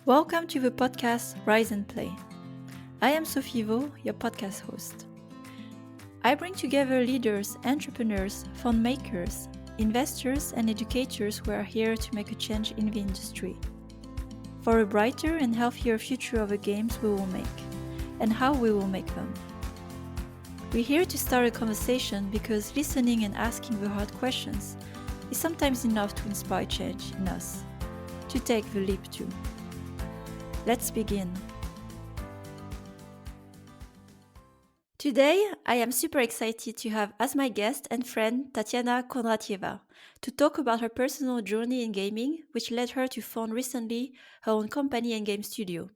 Welcome to the podcast Rise and Play. I am Sophie Vaux, your podcast host. I bring together leaders, entrepreneurs, fund makers, investors, and educators who are here to make a change in the industry. For a brighter and healthier future of the games we will make, and how we will make them. We're here to start a conversation because listening and asking the hard questions is sometimes enough to inspire change in us, to take the leap too. Let's begin. Today, I am super excited to have as my guest and friend Tatiana Kondratyeva to talk about her personal journey in gaming, which led her to found recently her own company and game studio.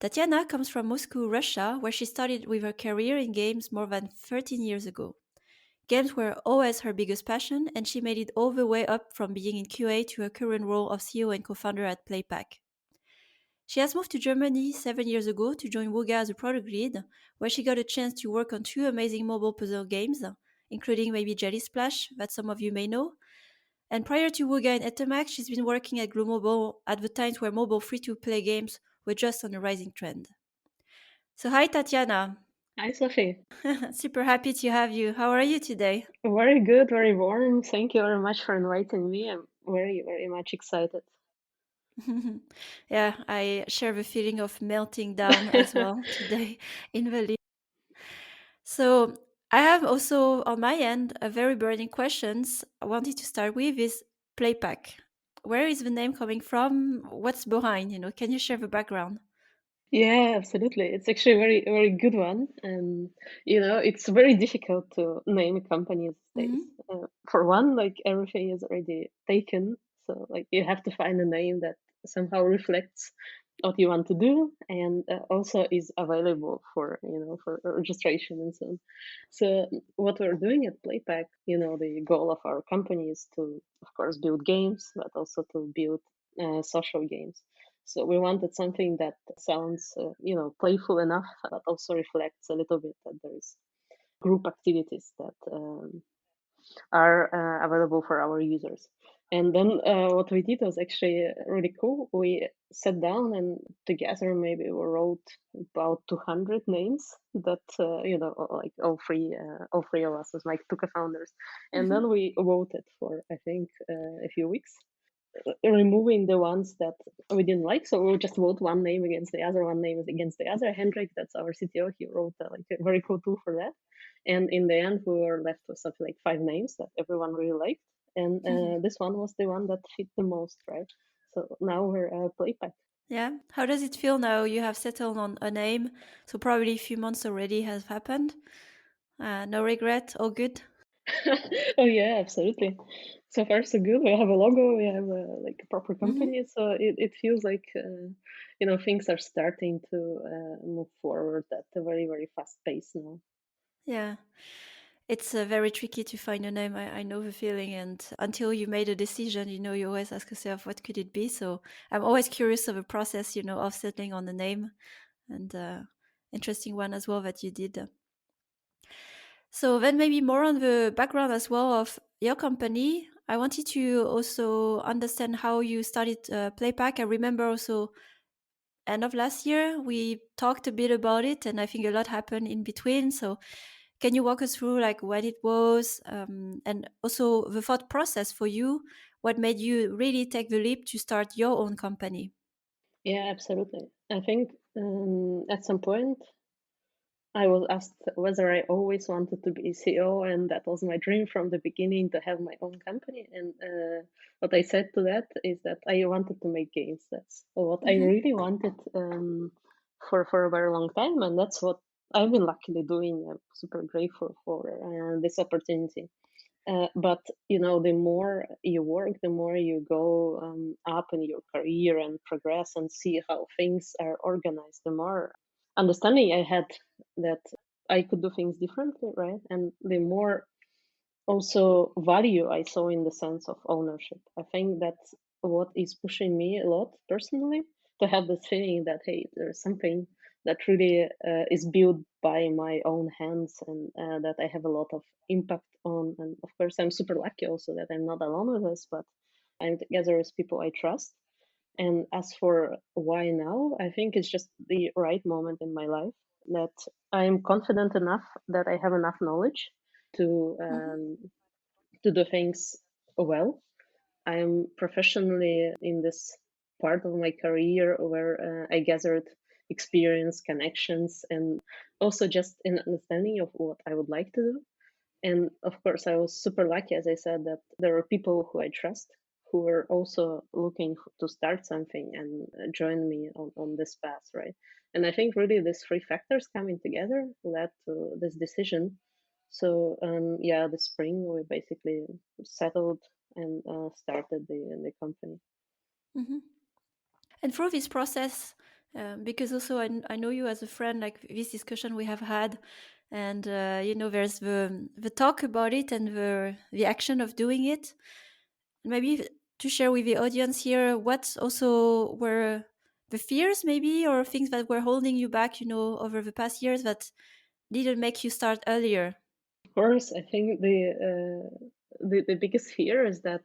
Tatiana comes from Moscow, Russia, where she started with her career in games more than 13 years ago. Games were always her biggest passion, and she made it all the way up from being in QA to her current role of CEO and co-founder at Playpack. She has moved to Germany 7 years ago to join Wooga as a product lead, where she got a chance to work on 2 amazing mobile puzzle games, including maybe Jelly Splash, that some of you may know. And prior to Wooga and Etermax, she's been working at Glu Mobile at the times where mobile free-to-play games were just on a rising trend. So hi Tatiana. Hi, Sophie. Super happy to have you. How are you today? Very good, very warm. Thank you very much for inviting me. I'm very, very much excited. Yeah, I share the feeling of melting down as well today in the lead. So I have also on my end a very burning questions. I wanted to start with is Playpack. Where is the name coming from? What's behind? Can you share the background? Yeah, absolutely. It's actually a very, very good one. And, it's very difficult to name a company these days. Hmm. For one, like everything is already taken. So, like, you have to find a name that somehow reflects what you want to do and also is available for registration and so on. So, what we're doing at Playpack, the goal of our company is to, of course, build games, but also to build social games. So we wanted something that sounds, playful enough, but also reflects a little bit that there is group activities that are available for our users. And then what we did was actually really cool. We sat down and together maybe we wrote about 200 names that like all three of us as like two co-founders, and Hmm. then we voted for I think a few weeks, removing the ones that we didn't like. So we'll just vote one name against the other, one name against the other. Hendrik, that's our CTO, he wrote like a very cool tool for that. And in the end, we were left with something like 5 names that everyone really liked. And this one was the one that fit the most, right? So now we're Playpack. Yeah. How does it feel now? You have settled on a name, so probably a few months already has happened. No regret. All good. Oh yeah, absolutely. So far so good. We have a logo. We have like a proper Hmm. company. So it feels like things are starting to move forward at a very very fast pace now. Yeah. It's very tricky to find a name. I know the feeling, and until you made a decision, you always ask yourself, what could it be? So I'm always curious of the process, of settling on the name, and interesting one as well that you did. So then maybe more on the background as well of your company. I wanted to also understand how you started Playpack. I remember also end of last year we talked a bit about it, and I think a lot happened in between. So can you walk us through like what it was, and also the thought process for you? What made you really take the leap to start your own company? Yeah, absolutely. I think at some point I was asked whether I always wanted to be CEO, and that was my dream from the beginning to have my own company. And what I said to that is that I wanted to make games. That's what I Hmm. really wanted for a very long time, and that's what I've been luckily doing. I'm super grateful for this opportunity. But the more you work, the more you go up in your career and progress and see how things are organized, the more understanding I had that I could do things differently, right? And the more also value I saw in the sense of ownership. I think that's what is pushing me a lot personally, to have this feeling that hey, there's something that really is built by my own hands, and that I have a lot of impact on. And of course, I'm super lucky also that I'm not alone with this, but I'm together with people I trust. And as for why now, I think it's just the right moment in my life that I am confident enough that I have enough knowledge to Mhm. to do things well. I am professionally in this part of my career where I gathered experience, connections, and also just an understanding of what I would like to do. And of course, I was super lucky, as I said, that there are people who I trust who were also looking to start something and join me on this path, right? And I think really these three factors coming together led to this decision. So yeah, the spring we basically settled and started the company. Mhm. And through this process, because also I know you as a friend, like this discussion we have had, and there's the talk about it and the action of doing it. Maybe to share with the audience here, what also were the fears, maybe, or things that were holding you back, over the past years that didn't make you start earlier. Of course, I think the biggest fear is that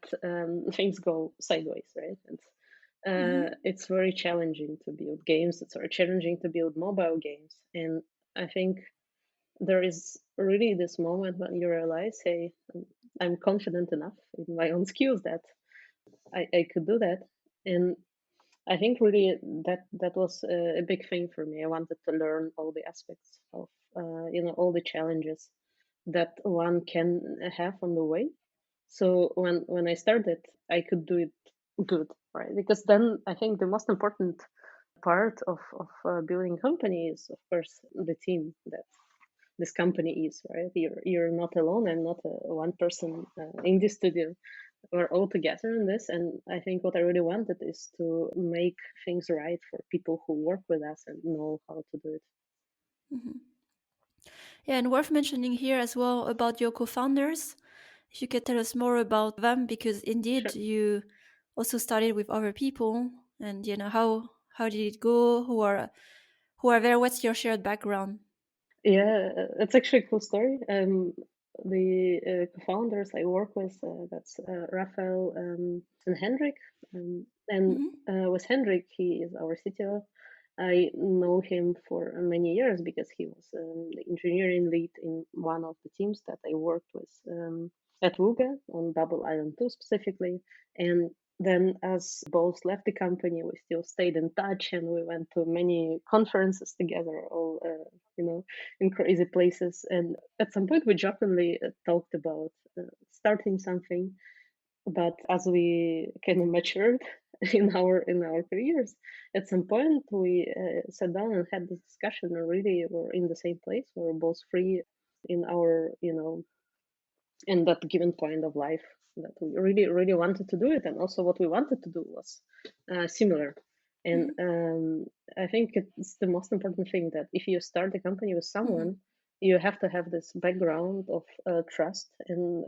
things go sideways, right? And Hmm. it's very challenging to build games. It's very challenging to build mobile games, and I think there is really this moment when you realize, hey, I'm confident enough in my own skills that I could do that. And I think really that was a big thing for me. I wanted to learn all the aspects of all the challenges that one can have on the way. So when I started, I could do it good, right? Because then I think the most important part of building company is, of course, the team that this company is, right? You're not alone. I'm not a one person in the studio. We're all together in this, and I think what I really wanted is to make things right for people who work with us and know how to do it. Hmm. Yeah, and worth mentioning here as well about your co-founders. If you could tell us more about them, because indeed Sure. you also started with other people, and how did it go? Who are there? What's your shared background? Yeah, it's actually a cool story. The co-founders I work with, that's Raphael and Hendrik. And Hmm. with Hendrik, he is our CTO. I know him for many years because he was the engineering lead in one of the teams that I worked with at Wooga on Bubble Island 2 specifically. And then, as both left the company, we still stayed in touch and we went to many conferences together, all in crazy places. And at some point, we jokingly talked about starting something. But as we kind of matured in our careers, at some point we sat down and had this discussion. And really, we're in the same place. We're both free in our in that given point of life that we really really wanted to do it, and also what we wanted to do was similar. And Hmm. I think it's the most important thing that if you start a company with Hmm. someone, you have to have this background of trust and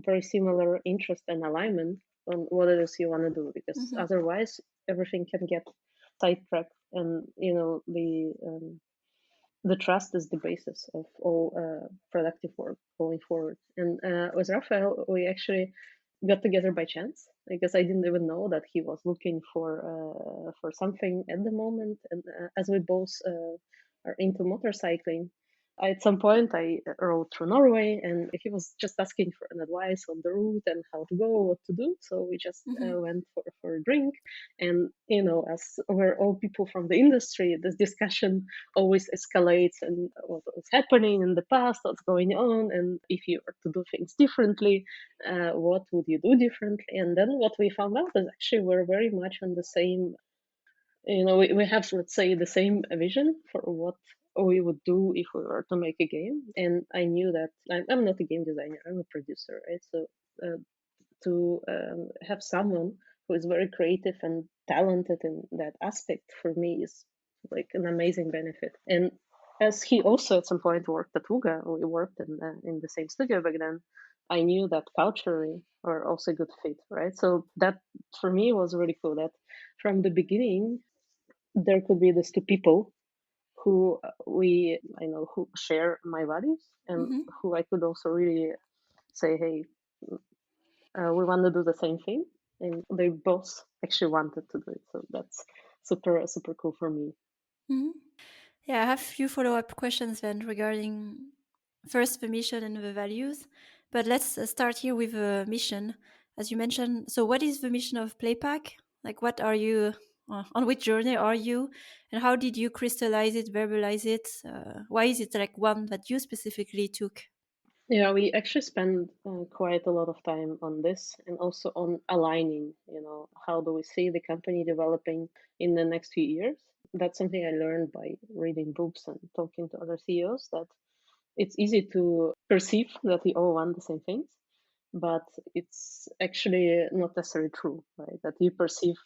very similar interest and alignment on what it is you want to do, because Hmm. otherwise everything can get sidetracked. And the trust is the basis of all productive work going forward. And with Raphael, we actually got together by chance because I didn't even know that he was looking for something at the moment. And as we both are into motorcycling, at some point I rode through Norway, and he was just asking for an advice on the route and how to go, what to do. So we just Hmm. went for a drink, and as we're all people from the industry, this discussion always escalates and what was happening in the past, what's going on, and if you were to do things differently, what would you do differently? And then what we found out is actually we're very much on the same, we have, let's say, the same vision for what we would do if we were to make a game. And I knew that I'm not a game designer, I'm a producer, right? So uh, to have someone who is very creative and talented in that aspect for me is like an amazing benefit. And as he also at some point worked at Wuga, we worked in the same studio back then. I knew that culturally are also a good fit, right? So that for me was really cool. That from the beginning there could be these two people who I know who share my values and Hmm. who I could also really say, hey, we want to do the same thing. and they both actually wanted to do it. So that's super cool for me. Mhm. Yeah, I have a few follow-up questions then regarding first the mission and the values. But let's start here with the mission, as you mentioned. So, what is the mission of Playpack? Like, what are you on? Which journey are you, and how did you crystallize it, verbalize it? Why is it like one that you specifically took? Yeah, we actually spend quite a lot of time on this and also on aligning, how do we see the company developing in the next few years? That's something I learned by reading books and talking to other CEOs, that it's easy to perceive that we all want the same things, but it's actually not necessarily true, right? That you perceive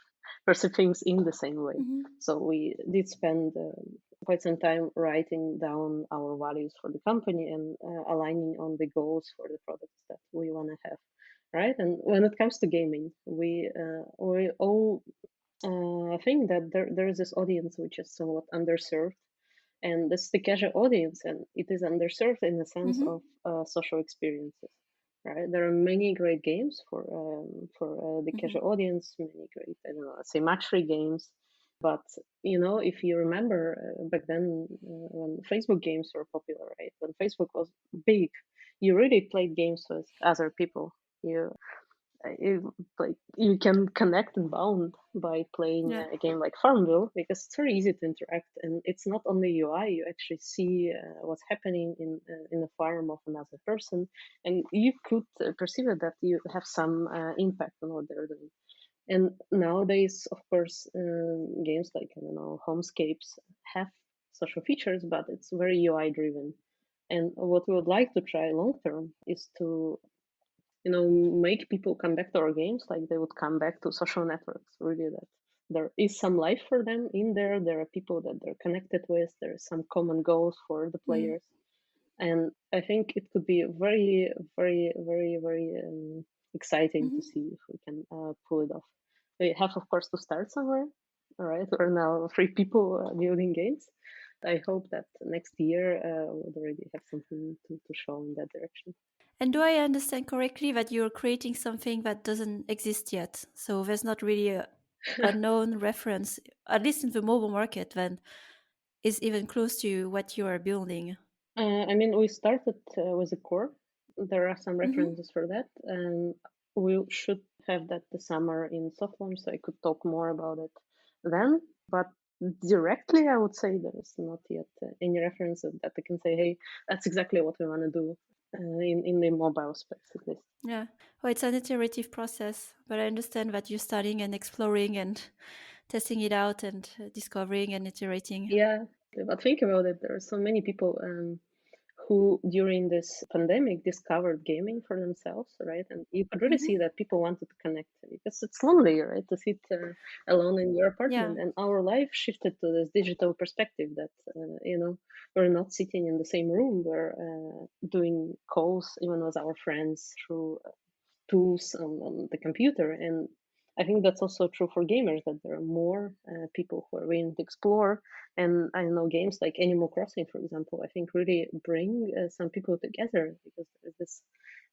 things in the same way. Hmm. So we did spend quite some time writing down our values for the company and aligning on the goals for the products that we want to have, right? And when it comes to gaming, we all think that there is this audience which is somewhat underserved, and this is the casual audience, and it is underserved in the sense Hmm. of social experiences, right? There are many great games for the Hmm. casual audience, many great, I don't know, let's say match-3 games, but if you remember back then, when Facebook games were popular, right? When Facebook was big, you really played games with other people. You can connect and bond by playing Yeah. a game like Farmville, because it's very easy to interact, and it's not only UI. You actually see what's happening in the farm of another person, and you could perceive it that you have some impact on what they're doing. And nowadays, of course, games like, I don't know, Homescapes have social features, but it's very UI driven. And what we would like to try long term is to make people come back to our games like they would come back to social networks. Really, that there is some life for them in there. There are people that they're connected with. There are some common goals for the Mm. players, and I think it could be very, very, very, very exciting to Hmm. see if we can pull it off. We have, of course, to start somewhere. All right, we're now 3 people building games. I hope that next year we'll already have something to show in that direction. And do I understand correctly that you're creating something that doesn't exist yet? So there's not really a known reference, at least in the mobile market, then is even close to what you are building. I mean, we started with a core. There are some Hmm. references for that, and we should have that this summer in soft launch, so I could talk more about it then. But directly, I would say there is not yet any reference that I can say, hey, that's exactly what we want to do in the mobile space, at least. Yeah. Well, it's an iterative process, but I understand that you're starting and exploring and testing it out and discovering and iterating. Yeah, but think about it. There are so many people who during this pandemic discovered gaming for themselves, right? And you could really see Hmm. that people wanted to connect because it's lonely, right, to sit alone in your Yeah. apartment. And our life shifted to this digital perspective that we're not sitting in the same room, we're doing calls even with our friends through tools on the computer. And I think that's also true for gamers, that there are more people who are willing to explore. And I know games like Animal Crossing, for example, I think really bring some people together, because there's this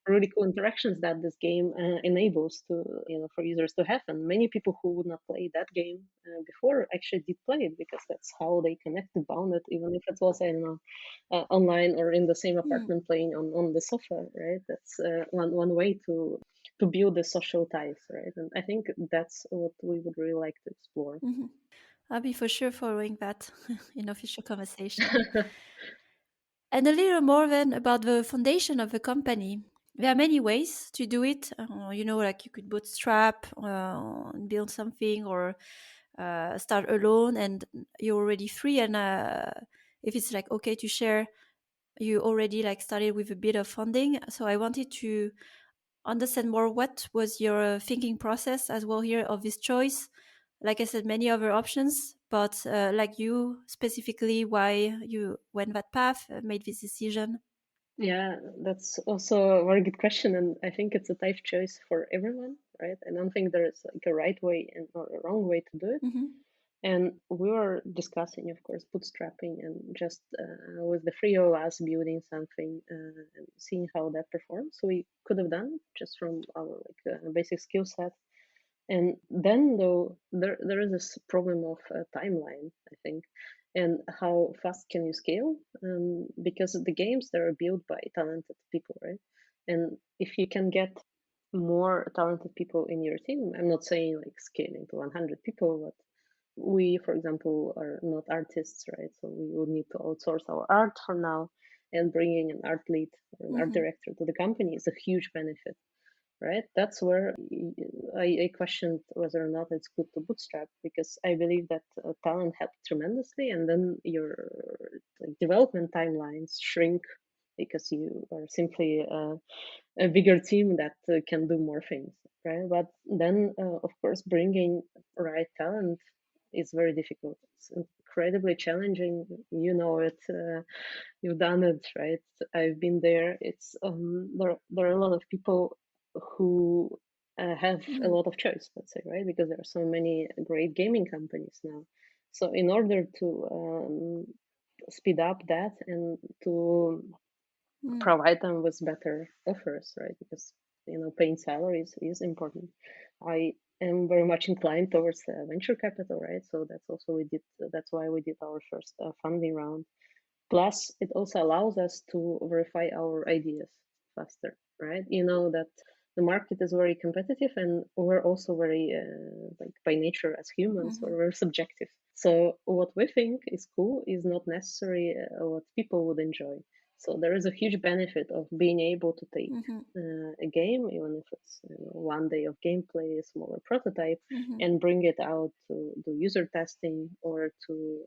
really cool interactions that this game enables to for users to have. And many people who would not play that game before actually did play it, because that's how they connected, bonded, even if it was, I don't know, online or in the same Mm. apartment playing on the sofa, right? That's one way to build the social ties, right? And I think that's what we would really like to explore. Hmm. I'll be for sure following that in official conversation. And a little more then about the foundation of the company. There are many ways to do it. Like you could bootstrap, and build something, or start alone, and you're already free. And if it's like okay to share, you already like started with a bit of funding. So I wanted to understand more what was your thinking process as well here of this choice. Like I said, many other options, but like you specifically, why you went that path, made this decision. Yeah, that's also a very good question, and I think it's a tough choice for everyone, right? I don't think there is like a right way and or a wrong way to do it. Hmm. And we were discussing, of course, bootstrapping and just with the three of us building something and seeing how that performs. So we could have done just from our like basic skill set. And then though there is this problem of timeline, I think, and how fast can you scale? Because the games they are built by talented people, right? And if you can get more talented people in your team, I'm not saying like scaling to 100 people, but we, for example, are not artists, right? So we would need to outsource our art for now, and bringing an art lead or an art Mm-hmm. director to the company is a huge benefit, right? That's where I questioned whether or not it's good to bootstrap, because I believe that talent helped tremendously, and then your like, development timelines shrink because you are simply a bigger team that can do more things, right? But then, of course, bringing right talent is very difficult. It's incredibly challenging. You know it. You've done it, right? I've been there. It's there are a lot of people who have a Mm-hmm. lot of choice, let's say, right? Because there are so many great gaming companies now. So in order to speed up that and to provide them with better offers, right? Because paying salaries is important. I am very much inclined towards venture capital, right? So that's also we did. That's why we did our first funding round. Plus, it also allows us to verify our ideas faster, right? You know that the market is very competitive, and we're also very, like by nature as humans, Mm-hmm. we're very subjective. So what we think is cool is not necessarily what people would enjoy. So there is a huge benefit of being able to take Mm-hmm. a game, even if it's 1 day of gameplay, a smaller prototype, Mm-hmm. and bring it out to do user testing or to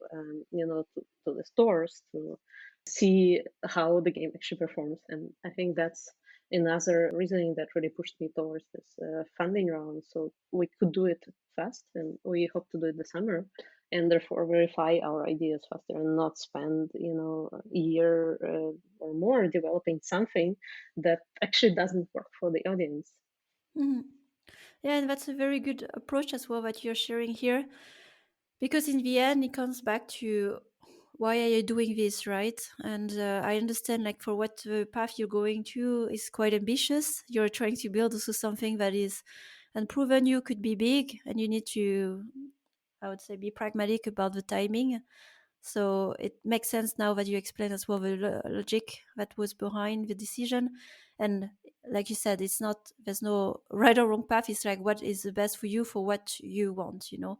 to the stores to see how the game actually performs. And I think that's another reasoning that really pushed me towards this funding round. So we could do it fast, and we hope to do it this summer, and therefore verify our ideas faster and not spend a year or more developing something that actually doesn't work for the audience. Mm-hmm. Yeah, and that's a very good approach as well that you're sharing here. Because in the end, it comes back to why are you doing this, right? And I understand, like, for what the path you're going to is quite ambitious. You're trying to build also something that is unproven, you could be big, and you need to, I would say, be pragmatic about the timing. So it makes sense now that you explain as well the logic that was behind the decision. And like you said, it's not, there's no right or wrong path. It's like what is the best for you for what you want, you know?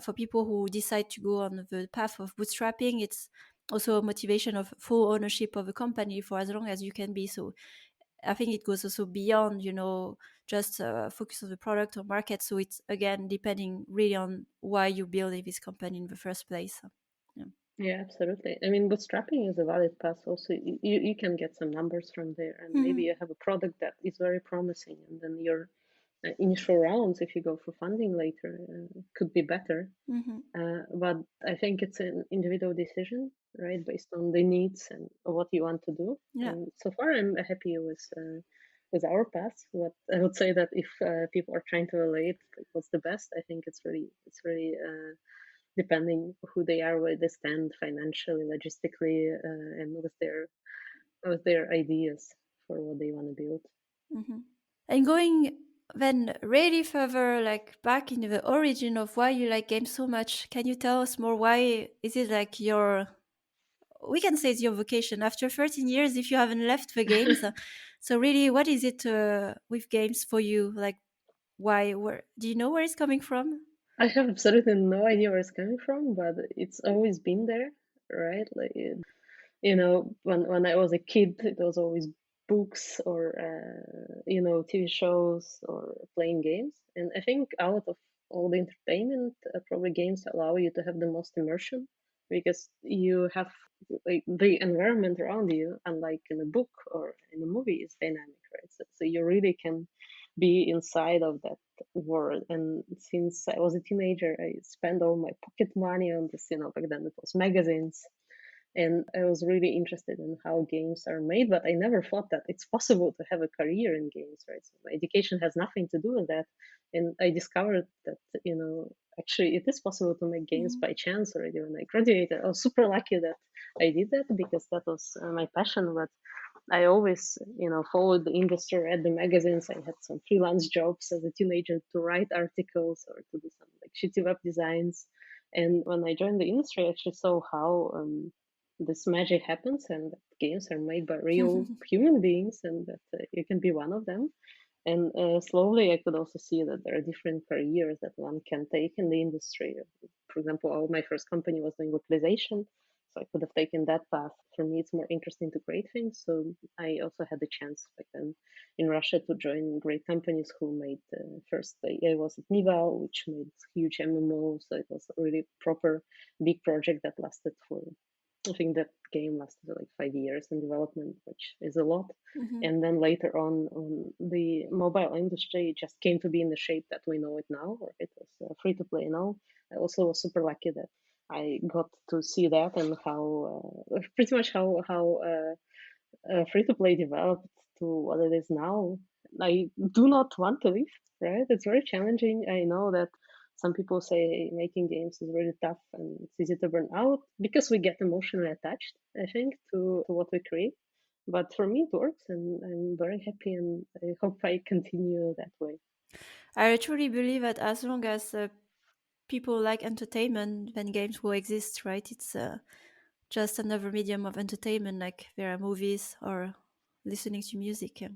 For people who decide to go on the path of bootstrapping, it's also a motivation of full ownership of a company for as long as you can be. So I think it goes also beyond, just focus on the product or market. So it's again depending really on why you building this company in the first place. Yeah. Yeah, absolutely. I mean, bootstrapping is a valid path. Also, you can get some numbers from there, and maybe Hmm. you have a product that is very promising, and then your initial rounds, if you go for funding later, could be better. Hmm. But I think it's an individual decision, right, based on the needs and what you want to do. Yeah. And so far, I'm happy with our path. But I would say that if people are trying to relate like, what's the best, I think it's really depending who they are, where they stand financially, logistically, and with their ideas for what they want to build. Hmm. And going then really further, like back into the origin of why you like games so much, can you tell us more? Why is it like your, we can say it's your vocation after 13 years if you haven't left the games? So really, what is it with games for you? Like, why? Where do you know where it's coming from? I have absolutely no idea where it's coming from, but it's always been there, right? Like when I was a kid, it was always books or TV shows or playing games. And I think out of all the entertainment, probably games allow you to have the most immersion, because you have like the environment around you, unlike in a book or in a movie, is dynamic, right? So you really can be inside of that world. And since I was a teenager, I spent all my pocket money on this. Back then it was magazines, and I was really interested in how games are made, but I never thought that it's possible to have a career in games, right? So my education has nothing to do with that. And I discovered that, actually it is possible to make games Mhm. by chance already when I graduated. I was super lucky that I did that because that was my passion. But I always, followed the industry, read the magazines. I had some freelance jobs as a teenager to write articles or to do some like shitty web designs. And when I joined the industry, I actually saw how this magic happens and that games are made by real human beings and that you can be one of them. And slowly, I could also see that there are different careers that one can take in the industry. For example, my first company was doing localization, so I could have taken that path. For me, it's more interesting to create things. So I also had the chance back then in Russia to join great companies who made first. I was at Niva, which made huge MMOs. So it was a really proper big project that lasted for. I think that game lasted like 5 years in development, which is a lot. Mhm. And then later on the mobile industry just came to be in the shape that we know it now, or it was free to play now. I also was super lucky that I got to see that and how pretty much how free to play developed to what it is now. I do not want to leave, right? It's very challenging. I know that some people say making games is really tough and it's easy to burn out because we get emotionally attached, I think, to what we create. But for me, it works and I'm very happy and I hope I continue that way. I truly believe that as long as people like entertainment, then games will exist, right? It's just another medium of entertainment, like there are movies or listening to music. Yeah.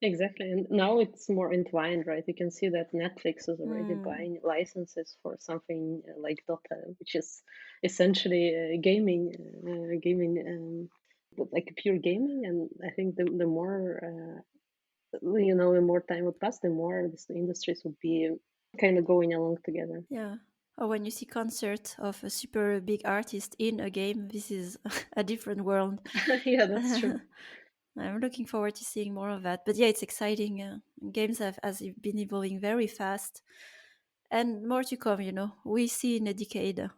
Exactly. And now it's more entwined, right? You can see that Netflix is already Mm, buying licenses for something like Dota, which is essentially but like pure gaming. And I think the more, the more time would pass, the more these industries would be kind of going along together. yeah. Or when you see concert of a super big artist in a game, this is a different world. Yeah, that's true. I'm looking forward to seeing more of that. But yeah, it's exciting. Games have has been evolving very fast, and more to come. We see in a decade.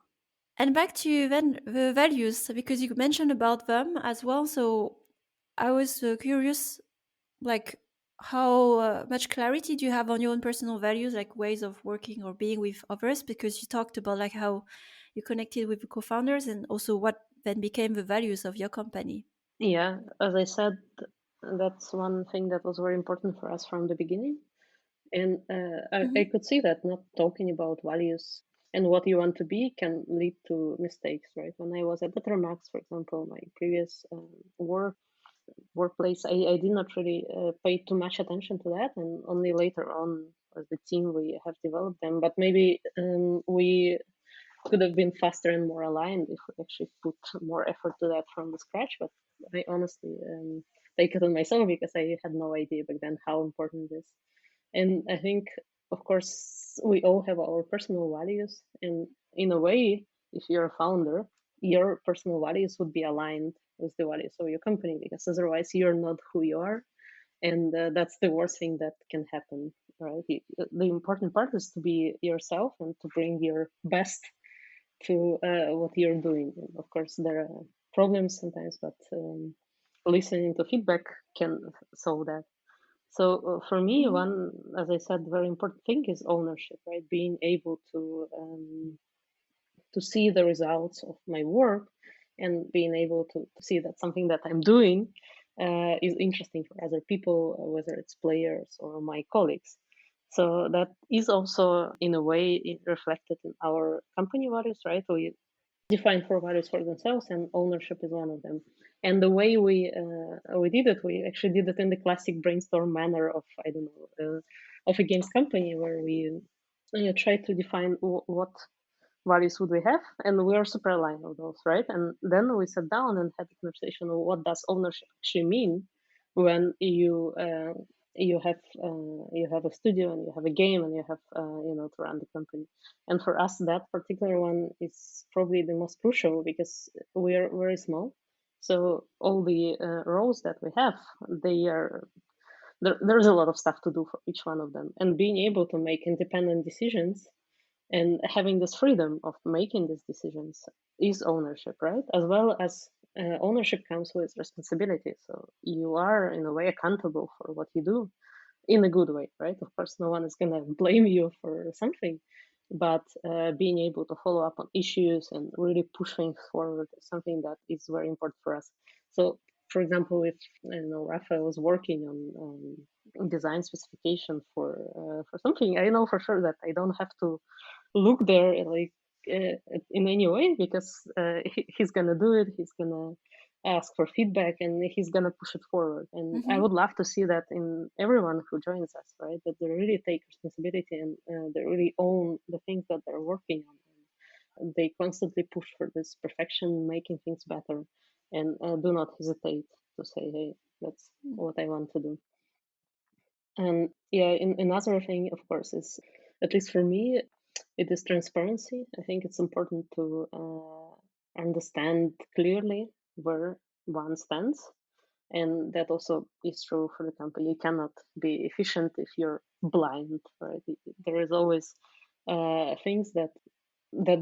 And back to then the values, because you mentioned about them as well. So I was curious, like, how much clarity do you have on your own personal values, like ways of working or being with others? Because you talked about like how you connected with the co-founders, and also what then became the values of your company. Yeah, as I said, that's one thing that was very important for us from the beginning. And I Hmm. could see that not talking about values and what you want to be can lead to mistakes, right? When I was at Etermax, for example, my previous workplace, I did not really pay too much attention to that, and only later on as the team we have developed them. But maybe we could have been faster and more aligned if we actually put more effort to that from the scratch. But I honestly take it on myself because I had no idea back then how important it is. And I think, of course, we all have our personal values. And in a way, if you're a founder, your personal values would be aligned with the values of your company because otherwise you're not who you are. And that's the worst thing that can happen, right? The important part is to be yourself and to bring your best to what you're doing. And of course, there are problems sometimes, but listening to feedback can solve that. So for me, Hmm. one, as I said, very important thing is ownership, right? Being able to see the results of my work and being able to see that something that I'm doing is interesting for other people, whether it's players or my colleagues. So that is also, in a way, reflected in our company values, right? We define four values for themselves, and ownership is one of them. And the way we did it, we actually did it in the classic brainstorm manner of I don't know of a games company where we try to define what values would we have, and we are super aligned with those, right? And then we sat down and had a conversation of what does ownership actually mean when you have a studio and you have a game and you have to run the company. And for us, that particular one is probably the most crucial because we are very small. So all the roles that we have, they are there's a lot of stuff to do for each one of them, and being able to make independent decisions and having this freedom of making these decisions is ownership, right? As well as ownership comes with responsibility. So you are, in a way, accountable for what you do in a good way, right? Of course, no one is going to blame you for something, but being able to follow up on issues and really push things forward is something that is very important for us. So For example, if Rafa was working on design specification for something, I know for sure that I don't have to look there like in any way, because he's gonna do it. He's gonna ask for feedback, and he's gonna push it forward. And I Mm-hmm. would love to see that in everyone who joins us, right? That they really take responsibility, and they really own the things that they're working on. And they constantly push for this perfection, making things better, and do not hesitate to say, "Hey, that's what I want to do." And yeah, another thing, of course, is, at least for me, it is transparency. I think it's important to understand clearly where one stands. And that also is true for the company. You cannot be efficient if you're blind, right? There is always things that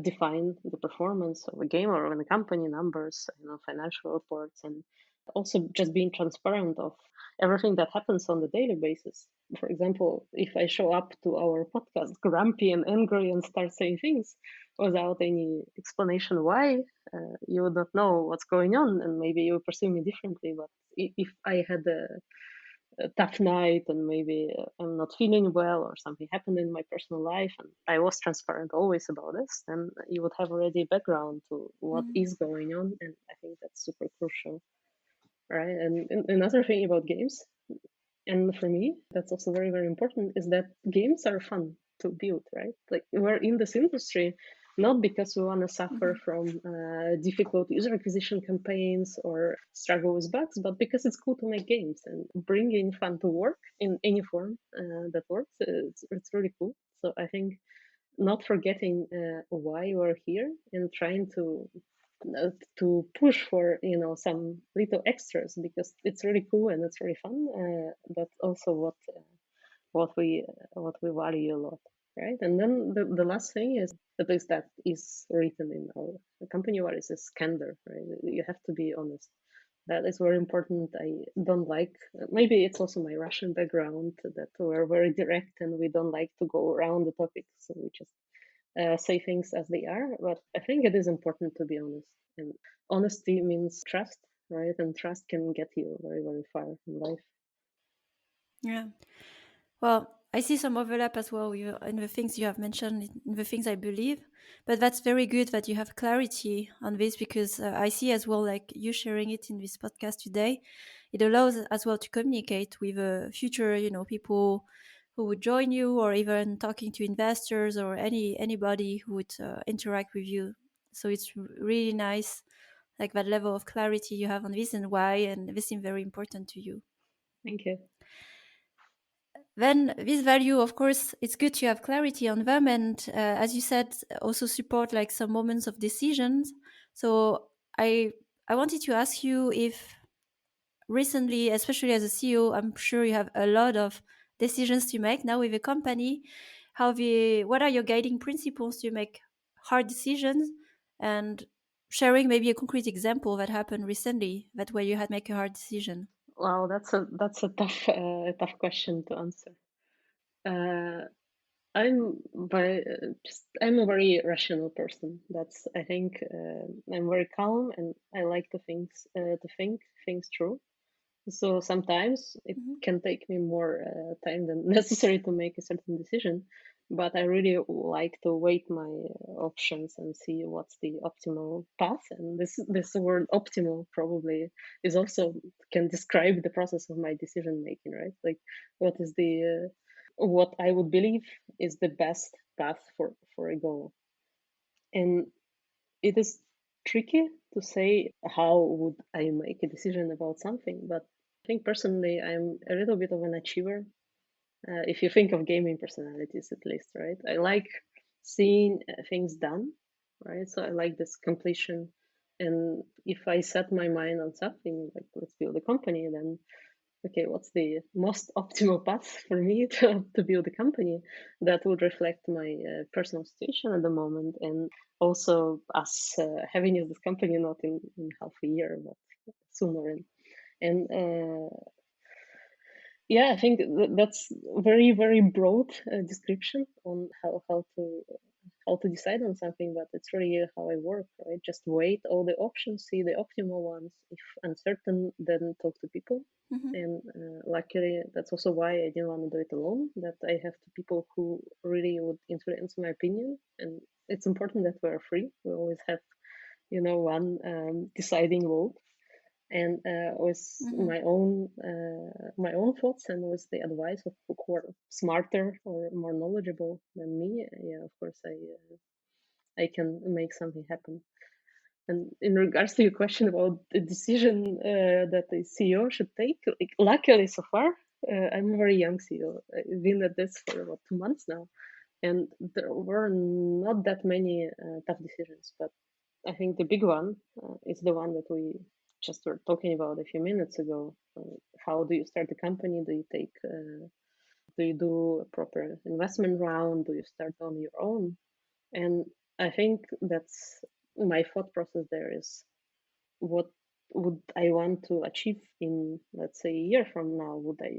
define the performance of a game or of a company, numbers, financial reports, and also just being transparent of everything that happens on the daily basis. For example, if I show up to our podcast grumpy and angry and start saying things without any explanation why, you would not know what's going on, and maybe you would perceive me differently. But if I had a tough night, and maybe I'm not feeling well, or something happened in my personal life, and I was transparent always about this, then you would have already background to what Mm-hmm. is going on. And I think that's super crucial, right? And another thing about games, and for me, that's also very, very important, is that games are fun to build, right? Like, we're in this industry not because we want to suffer Mm-hmm. from difficult user acquisition campaigns or struggle with bugs, but because it's cool to make games and bringing fun to work in any form that works. It's really cool. So I think not forgetting why we're here, and trying to push for some little extras, because it's really cool and it's really fun. That's also what we value a lot, right? And then the last thing is, at least that is written in our company values, is candor, right? You have to be honest. That is very important. I don't like, maybe it's also my Russian background, that we're very direct and we don't like to go around the topics. So we just say things as they are. But I think it is important to be honest. And honesty means trust, right? And trust can get you very, very far in life. Yeah. Well, I see some overlap as well in the things you have mentioned, in the things I believe. But that's very good that you have clarity on this, because I see as well, like you sharing it in this podcast today, it allows as well to communicate with future, people who would join you, or even talking to investors or anybody who would interact with you. So it's really nice, like that level of clarity you have on this and why, and this seems very important to you. Thank you. Then this value, of course, it's good to have clarity on them, and as you said, also support like some moments of decisions. So I wanted to ask you if recently, especially as a CEO, I'm sure you have a lot of decisions to make now with a company. What are your guiding principles to make hard decisions, and sharing maybe a concrete example that happened recently that where you had to make a hard decision. Wow, that's a tough question to answer. Uh, I'm a very rational person. That's, I think, I'm very calm, and I like to think things through. So sometimes it Mhm. can take me more time than necessary to make a certain decision, but I really like to weigh my options and see what's the optimal path. And this word optimal probably is also can describe the process of my decision making, right? Like, what is the what I would believe is the best path for a goal. And it is tricky to say how would I make a decision about something, but I think personally I'm a little bit of an achiever. If you think of gaming personalities, at least, right? I like seeing things done, right? So I like this completion. And if I set my mind on something, like let's build a company, then okay, what's the most optimal path for me to build a company that would reflect my personal situation at the moment, and also us having this company not in half a year, but sooner. And yeah, I think that's very, very broad description on how to how to decide on something, but it's really how I work, right? Just wait all the options, see the optimal ones. If uncertain, then talk to people. Mm-hmm. And luckily, that's also why I didn't want to do it alone. That I have two people who really would influence my opinion, and it's important that we're free. We always have, one deciding vote, and with Mm-hmm. my own thoughts and with the advice of people who are smarter or more knowledgeable than me. Yeah, of course, I can make something happen. And in regards to your question about the decision that the CEO should take, like, luckily so far, I'm a very young CEO. I've been at this for about 2 months now, and there were not that many tough decisions. But I think the big one is the one that we just were talking about a few minutes ago. How do you start a company? Do you do a proper investment round? Do you start on your own? And I think that's my thought process there is, what would I want to achieve in, let's say, a year from now? Would I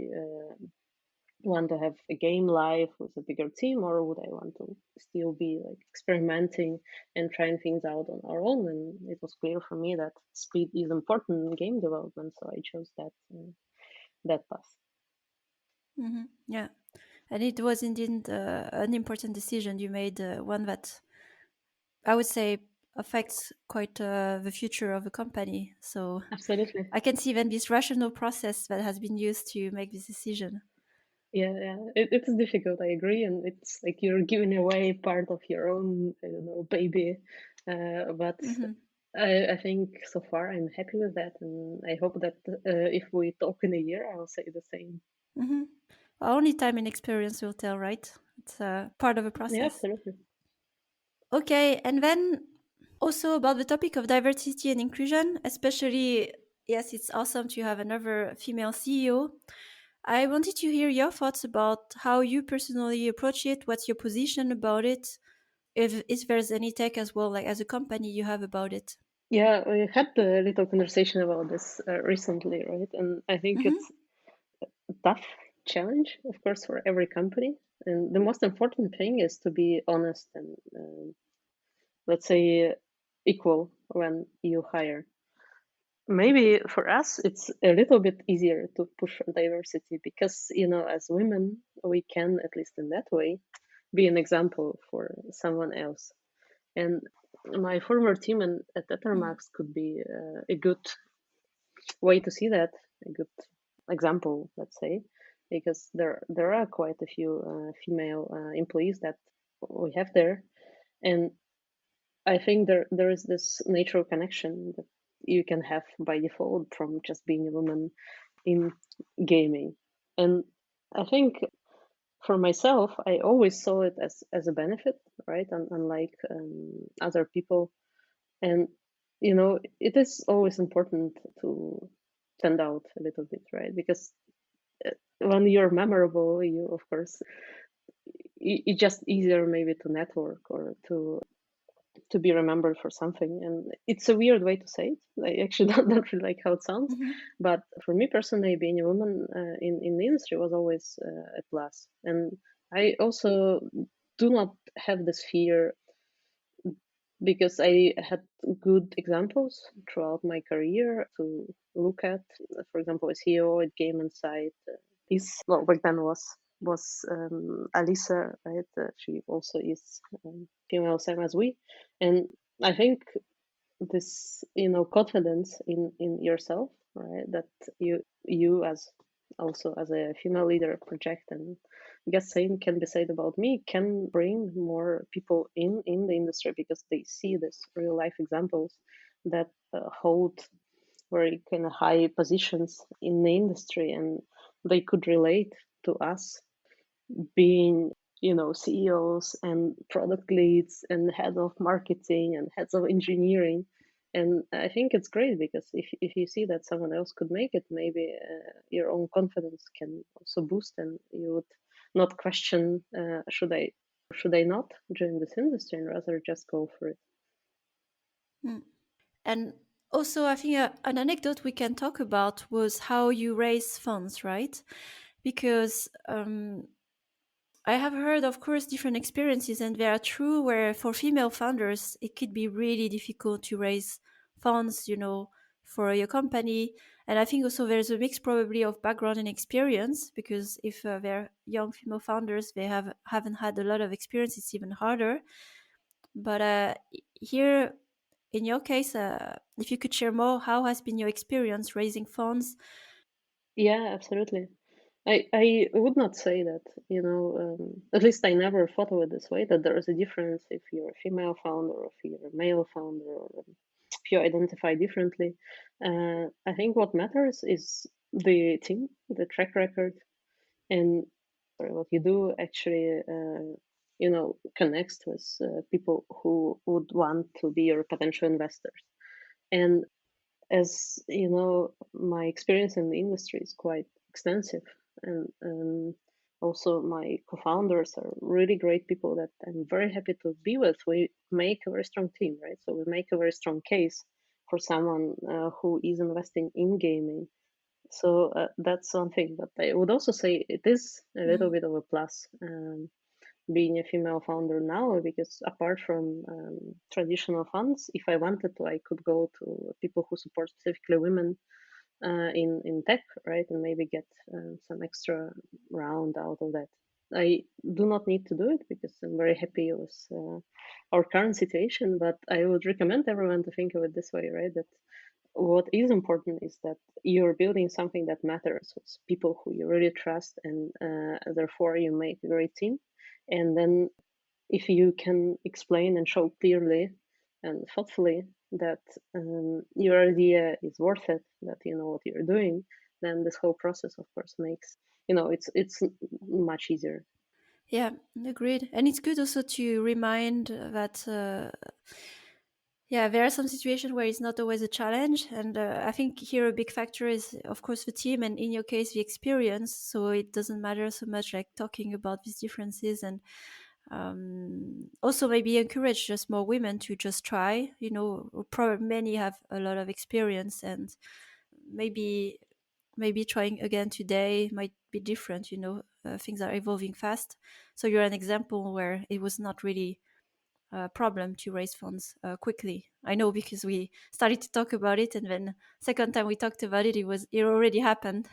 want to have a game live with a bigger team, or would I want to still be like experimenting and trying things out on our own? And it was clear for me that speed is important in game development, so I chose that path. Mm-hmm. Yeah. And it was indeed an important decision you made, one that I would say affects quite the future of a company. So Absolutely. I can see even this rational process that has been used to make this decision. Yeah, yeah. It's difficult, I agree, and it's like you're giving away part of your own, I don't know, baby. But Mm-hmm. I think so far I'm happy with that, and I hope that if we talk in a year, I'll say the same. Mm-hmm. Only time and experience will tell, right? It's part of a Yeah, process. absolutely. Okay, and then also about the topic of diversity and inclusion, especially, yes, it's awesome to have another female CEO. I wanted to hear your thoughts about how you personally approach it. What's your position about it? If there's any take as well, like as a company, you have about it. Yeah, we had a little conversation about this recently, right? And I think Mm-hmm. it's a tough challenge, of course, for every company. And the most important thing is to be honest and, let's say, equal when you hire. Maybe for us, it's a little bit easier to push for diversity because, as women, we can, at least in that way, be an example for someone else. And my former team at Etermax could be a good way to see that, a good example, let's say, because there are quite a few female employees that we have there, and I think there is this natural connection that you can have by default from just being a woman in gaming. And I think for myself, I always saw it as a benefit, right? Unlike other people. And, it is always important to stand out a little bit, right? Because when you're memorable, you, of course, it's just easier maybe to network or to be remembered for something. And it's a weird way to say it. I actually don't really like how it sounds. Mm-hmm. But for me personally, being a woman in the industry was always a plus. And I also do not have this fear because I had good examples throughout my career to look at. For example, a CEO at Game Insight. This, well, back then was Alisa, right? She also is female, same as we, and I think this, confidence in yourself, right? That you as also as a female leader project, and I guess same can be said about me, can bring more people in the industry because they see this real life examples that hold very kind of high positions in the industry, and they could relate to us being, CEOs and product leads and head of marketing and heads of engineering. And I think it's great because if you see that someone else could make it, maybe your own confidence can also boost, and you would not question, should I not join this industry, and rather just go for it. Mm. And also, I think an anecdote we can talk about was how you raise funds, right? Because I have heard, of course, different experiences, and they are true. Where for female founders, it could be really difficult to raise funds, for your company. And I think also there's a mix probably of background and experience, because if they're young female founders, they haven't had a lot of experience. It's even harder. But here, in your case, if you could share more, how has been your experience raising funds? Yeah, absolutely. I would not say that, at least I never thought of it this way, that there is a difference if you're a female founder or if you're a male founder or if you identify differently. I think what matters is the team, the track record, and what you do actually, connects with people who would want to be your potential investors. And as you know, my experience in the industry is quite extensive, and also my co-founders are really great people that I'm very happy to be with. We make a very strong team, right? So we make a very strong case for someone who is investing in gaming. So that's one thing. But I would also say it is a little Mm. bit of a plus. Being a female founder now, because apart from traditional funds, if I wanted to, I could go to people who support specifically women in tech, right, and maybe get some extra round out of that. I do not need to do it because I'm very happy with our current situation, but I would recommend everyone to think of it this way, right? That what is important is that you're building something that matters with people who you really trust, and therefore you make a great team. And then if you can explain and show clearly and thoughtfully that your idea is worth it, that you know what you're doing, then this whole process, of course, makes it's much easier. Yeah, agreed. And it's good also to remind that, yeah, there are some situations where it's not always a challenge. And I think here a big factor is, of course, the team, and in your case, the experience. So it doesn't matter so much like talking about these differences, and also maybe encourage just more women to just try. Probably many have a lot of experience, and maybe trying again today might be different. Things are evolving fast. So you're an example where it was not really a problem to raise funds quickly. I know, because we started to talk about it, and then second time we talked about it, it already happened.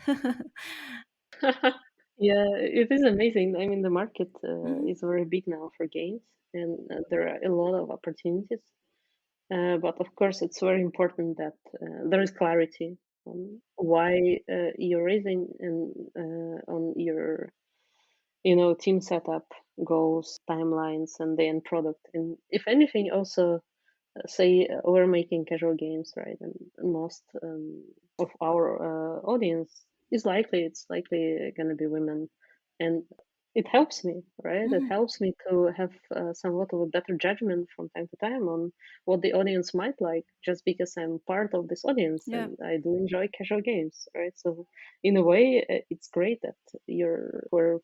Yeah, it is amazing. I mean, the market Mhm. is very big now for games, and there are a lot of opportunities. But of course, it's very important that there is clarity on why you're raising and on your team setup, goals, timelines, and the end product. And if anything, also say we're making casual games, right? And most of our audience is likely it's likely going to be women, and it helps me, right? It Mhm. helps me to have somewhat of a better judgment from time to time on what the audience might like, just because I'm part of this audience Yeah. and I do enjoy casual games, right? So in a way, it's great that we're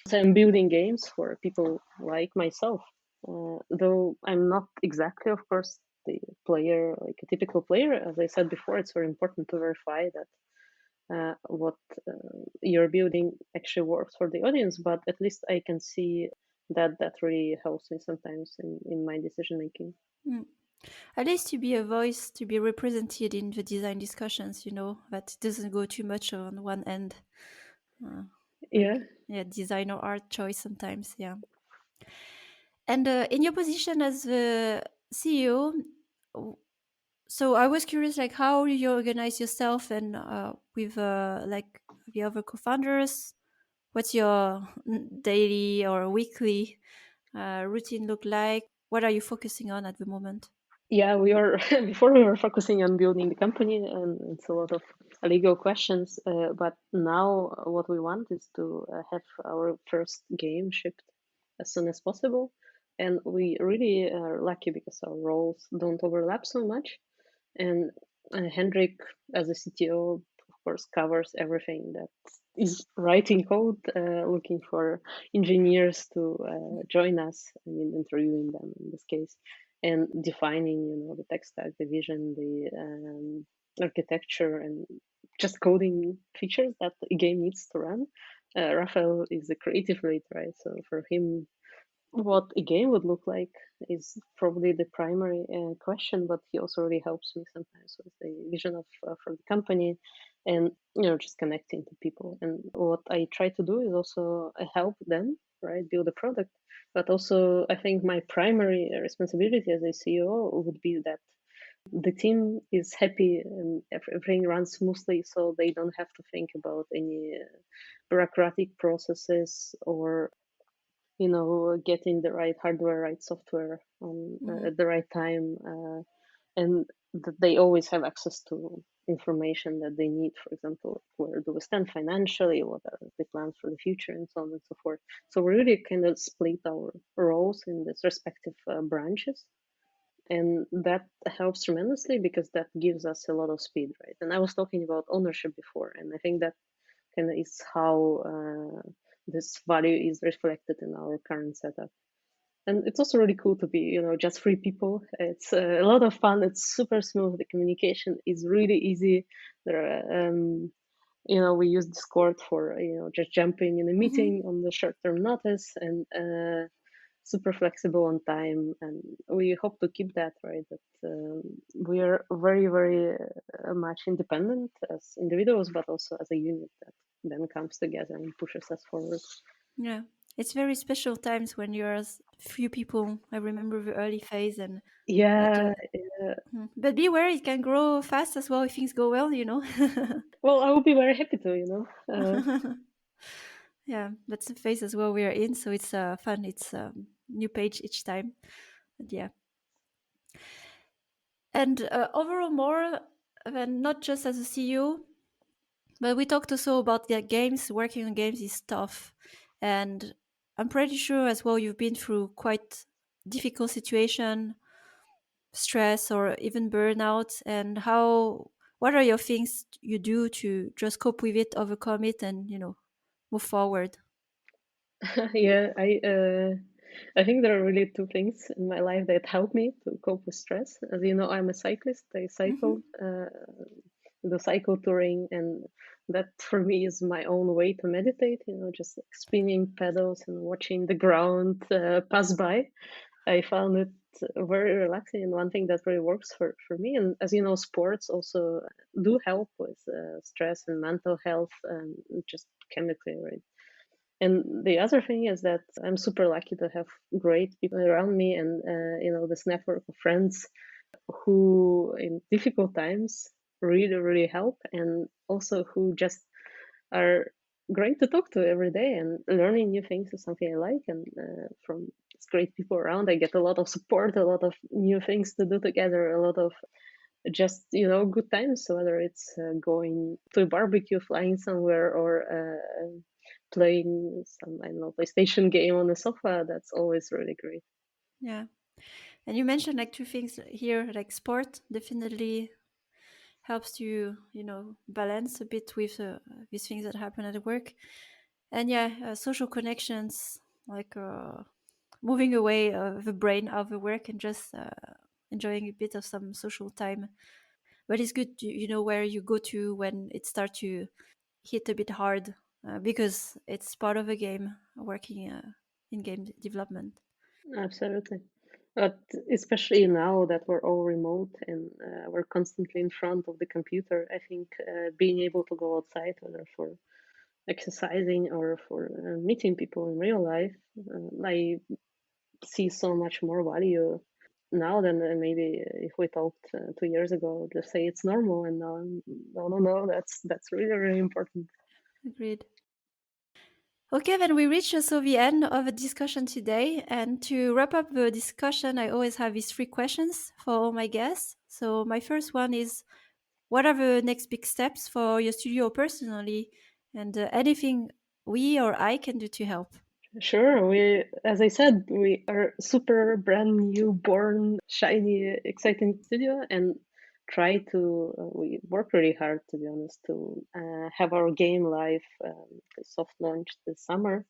so I'm building games for people like myself. Though I'm not exactly, of course, the player, like a typical player. As I said before, it's very important to verify that what you're building actually works for the audience. But at least I can see that that really helps me sometimes in my decision making. Mm. At least to be a voice, to be represented in the design discussions, that doesn't go too much on one end. Uh, Yeah. like, yeah, design or art choice sometimes, yeah. And in your position as the CEO, so I was curious, like, how you organize yourself and with like the other co-founders. What's your daily or weekly routine look like? What are you focusing on at the moment? Yeah, we are before we were focusing on building the company, and it's a lot of legal questions. But now, what we want is to have our first game shipped as soon as possible, and we really are lucky because our roles don't overlap so much. And Hendrik, as a CTO, of course, covers everything that is writing code, looking for engineers to join us. I mean, interviewing them in this case, and defining, the tech stack, the vision, the architecture, and just coding features that a game needs to run. Raphael is a creative lead, right? So for him, what a game would look like is probably the primary question, but he also really helps me sometimes with the vision of for the company, and just connecting to people. And what I try to do is also help them, right, build a product. But also, I think my primary responsibility as a CEO would be that the team is happy and everything runs smoothly, so they don't have to think about any bureaucratic processes or getting the right hardware, right software Mhm. at the right time, and that they always have access to information that they need. For example, where do we stand financially? What are the plans for the future, and so on and so forth. So we really kind of split our roles in these respective branches, and that helps tremendously because that gives us a lot of speed, right? And I was talking about ownership before, and I think that kind of is how this value is reflected in our current setup. And it's also really cool to be just three people. It's a lot of fun. It's super smooth. The communication is really easy. There are, we use Discord for just jumping in a Mhm. meeting on the short term notice, and super flexible on time. And we hope to keep that, right, that we are very very much independent as individuals, but also as a unit that then comes together and pushes us forward. Yeah. It's very special times when you're as few people. I remember the early phase and but Yeah. but beware, it can grow fast as well if things go well, Well, I would be very happy to, Yeah, that's the phase as well we are in, so it's fun. It's new page each time. But yeah. And overall more than not just as a CEO, but we talked also about the games. Working on games is tough, and I'm pretty sure as well you've been through quite difficult situation, stress, or even burnout. And what are your things you do to just cope with it, overcome it, and move forward? Yeah, I think there are really two things in my life that help me to cope with stress. As you know, I'm a cyclist. I cycle, Hmm. the cycle touring, and that for me is my own way to meditate. Just like spinning pedals and watching the ground pass by. I found it very relaxing, and one thing that really works for me. And as you know, sports also do help with stress and mental health, and just chemically, right? And the other thing is that I'm super lucky to have great people around me, and this network of friends who, in difficult times, really, really help, and also who just are great to talk to every day. And learning new things is something I like. And from these great people around, I get a lot of support, a lot of new things to do together, a lot of just good times. So whether it's going to a barbecue, flying somewhere, or playing some, I don't know, PlayStation game on the sofa, that's always really great. Yeah. And you mentioned like two things here, like sport definitely helps you, balance a bit with these things that happen at work. And yeah, social connections, like moving away the brain out of the work and just enjoying a bit of some social time. But it's good, you know, where you go to when it starts to hit a bit hard because it's part of a game working in game development. Absolutely. But especially now that we're all remote and we're constantly in front of the computer, I think being able to go outside, whether for exercising or for meeting people in real life, I see so much more value now than maybe if we talked 2 years ago. Just say it's normal, and now no, no, no. That's really really important. Agreed. Okay, then we reach also the end of the discussion today. And to wrap up the discussion, I always have these three questions for all my guests. So, my first one is, what are the next big steps for your studio personally? And anything we or I can do to help? Sure, as I said, we are super brand new, born, shiny, exciting studio, and we work really hard, to be honest, to have our game live, soft launch this summer.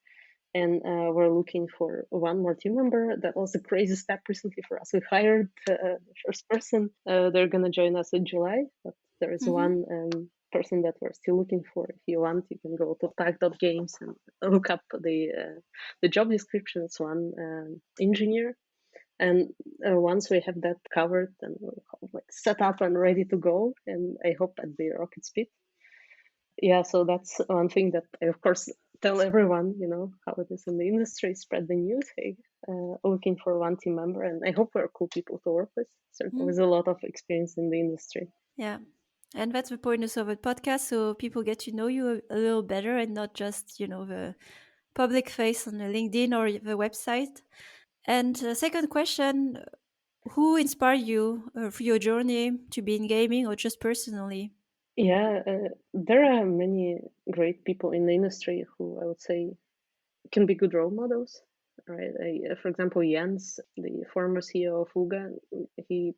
And we're looking for one more team member. That was a crazy step recently for us. We hired the first person. They're gonna join us in July, but there is Hmm. one. person that we're still looking for. If you want, you can go to pack.games and look up the job description. It's one engineer. And once we have that covered and like set up and ready to go, and I hope at the rocket speed. Yeah, so that's one thing that I, of course, tell everyone, how it is in the industry, spread the news. Hey, looking for one team member, and I hope we're cool people to work with. Certainly with a lot of experience in the industry. Yeah. And that's the point also of a podcast, so people get to know you a little better and not just, the public face on the LinkedIn or the website. And second question, who inspired you for your journey to be in gaming or just personally? Yeah, there are many great people in the industry who I would say can be good role models, right? For example, Jens, the former CEO of Wooga, he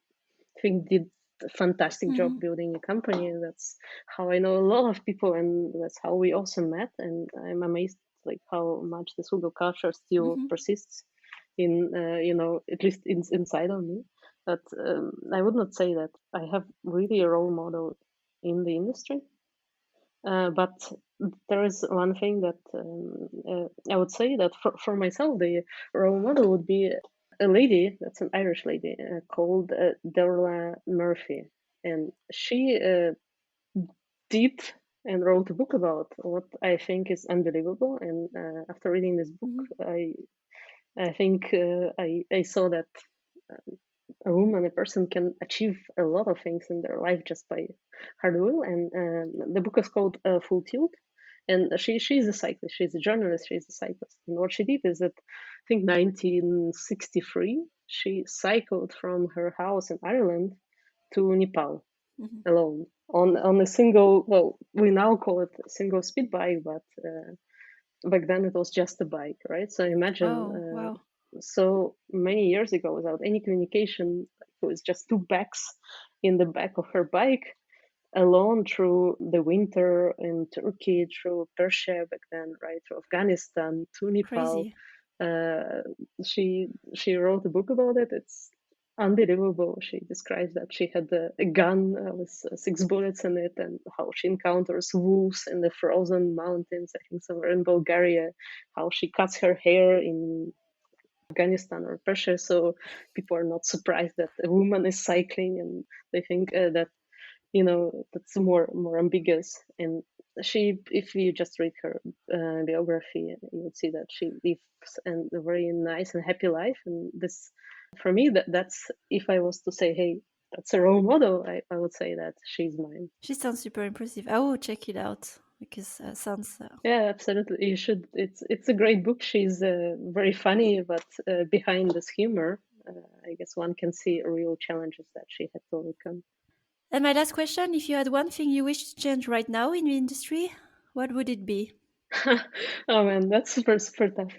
I think did a fantastic job Mhm. building a company, and that's how I know a lot of people, and that's how we also met. And I'm amazed like how much this Google culture still Mhm. persists in at least inside of me. But I would not say that I have really a role model in the industry. But there is one thing that I would say that for myself, the role model would be a lady, that's an Irish lady, called Derla Murphy. And she did and wrote a book about what I think is unbelievable. And after reading this book, Mhm. I think I saw that a woman, a person can achieve a lot of things in their life just by hard will. And the book is called Full Tilt. And she's a cyclist. She's a journalist. She's a cyclist. And what she did is that, I think, 1963, she cycled from her house in Ireland to Nepal Mhm. alone on a single. Well, we now call it a single speed bike, but back then it was just a bike, right? So imagine Oh, wow. so many years ago, without any communication, it was just two bags in the back of her bike, alone through the winter in Turkey, through Persia back then, right, through Afghanistan to Nepal. Crazy. Uh, she wrote a book about it. It's unbelievable. She describes that she had a gun with 6 bullets in it, and how she encounters wolves in the frozen mountains. I think somewhere in Bulgaria. How she cuts her hair in Afghanistan or Persia, so people are not surprised that a woman is cycling, and they think that that's more ambiguous. And she, if you just read her biography, you would see that she lives a very nice and happy life. And this, for me, that's, if I was to say, hey, that's a role model, I would say that she's mine. She sounds super impressive. I will check it out because sounds. Yeah, absolutely, you should. It's a great book. She's very funny, but behind this humor, I guess one can see real challenges that she had to overcome. And my last question, if you had one thing you wish to change right now in the industry, what would it be? Oh man, that's super tough.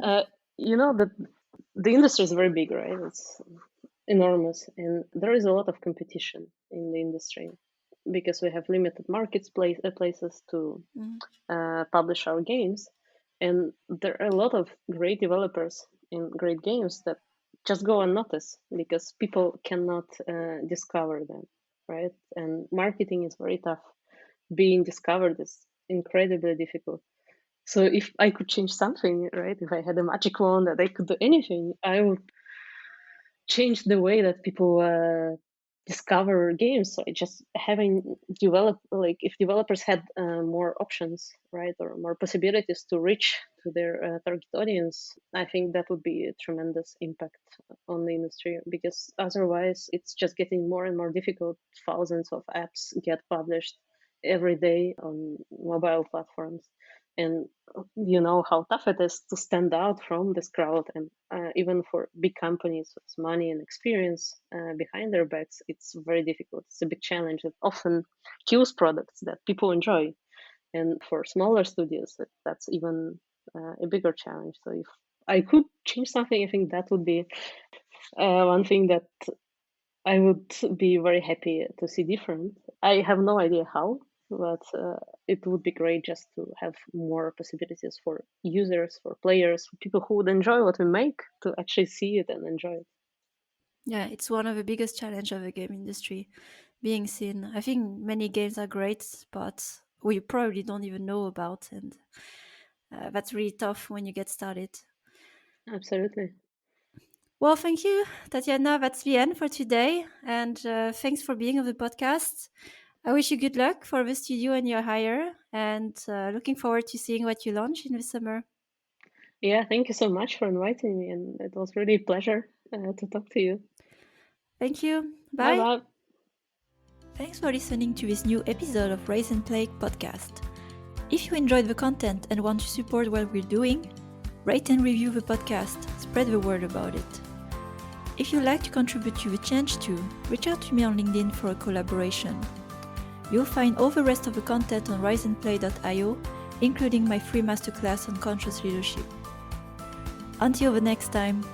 Uh, the industry is very big, right? It's enormous, and there is a lot of competition in the industry because we have limited places to Mhm. publish our games, and there are a lot of great developers in great games that just go unnoticed because people cannot discover them, right? And marketing is very tough. Being discovered is incredibly difficult. So if I could change something, right? If I had a magic wand that I could do anything, I would change the way that people discover games. So just having if developers had more options, right, or more possibilities to reach to their target audience, I think that would be a tremendous impact on the industry. Because otherwise, it's just getting more and more difficult. Thousands of apps get published every day on mobile platforms, and you know how tough it is to stand out from this crowd. And even for big companies with money and experience behind their backs, it's very difficult. It's a big challenge that often kills products that people enjoy. And for smaller studios, that's even a bigger challenge. So if I could change something, I think that would be one thing that I would be very happy to see different. I have no idea how, but it would be great just to have more possibilities for users, for players, for people who would enjoy what we make to actually see it and enjoy it. Yeah, it's one of the biggest challenge of the game industry being seen. I think many games are great, but we probably don't even know about, and that's really tough when you get started. Absolutely. Well, thank you, Tatiana. That's the end for today, and thanks for being on the podcast. I wish you good luck for the studio and your hire, and looking forward to seeing what you launch in the summer. Yeah, thank you so much for inviting me, and it was really a pleasure to talk to you. Thank you. Bye Bye. bye. Thanks for listening to this new episode of Raise and Play podcast. If you enjoyed the content and want to support what we're doing, rate and review the podcast, spread the word about it. If you'd like to contribute to the change too, reach out to me on LinkedIn for a collaboration. You'll find all the rest of the content on riseandplay.io, including my free masterclass on conscious leadership. Until the next time.